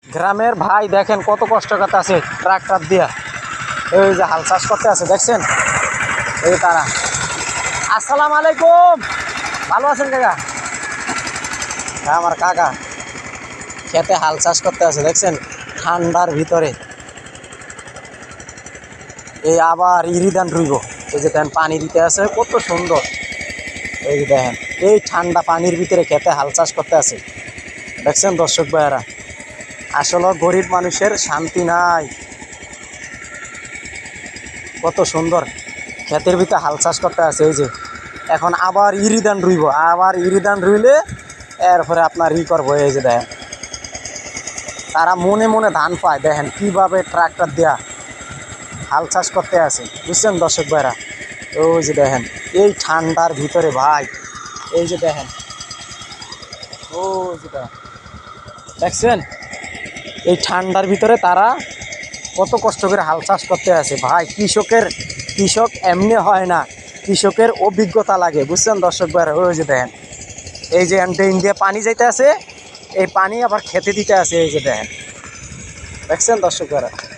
গ্রামের ভাই দেখেন কত কষ্ট করতে আছে ট্রাক্টর দিয়া, এই যে হাল চাষ করতে আছে দেখছেন। এই তারা, আসসালামু আলাইকুম, ভালো আছেন কাকা? হ্যাঁ আমার কাকা খেতে হাল চাষ করতে আছে দেখছেন ঠান্ডার ভিতরে। এই আবার ইরিধান রুইব, এই যে দেখেন পানি দিতে আছে কত সুন্দর। এই যে দেখেন এই ঠান্ডা পানির ভিতরে খেতে হাল চাষ করতে আছে দেখছেন দর্শক ভাইয়েরা। আসলে গরিব মানুষের শান্তি নাই, কত সুন্দর ক্ষেতের ভিতরে হাল চাষ করতে আছে। এই যে এখন আবার ইরিধান রুইব, আবার ইরিধান রুইলে এরপরে আপনার করবো। এই যে দেখেন তারা মনে মনে ধান পায়, দেখেন কিভাবে ট্রাক্টর দেয়া হাল চাষ করতে আছে বুঝছেন দর্শক ভাইরা। ওই যে দেখেন এই ঠান্ডার ভিতরে ভাই, এই যে দেখেন ও যেটা দেখছেন এই ঠান্ডার ভিতরে তারা কত কষ্ট করে হাল চাষ করতে আছে ভাই। কৃষক এমনি হয় না, কৃষকের অভিজ্ঞতা লাগে বুঝছেন দর্শক ভাইরা। ওই যে দেখেন এই যে ইন্ডিয়া পানি যাইতে আছে, এই পানি আবার খেতে দিতে আছে। এই যে দেখেন দেখছেন দর্শক ভাইরা।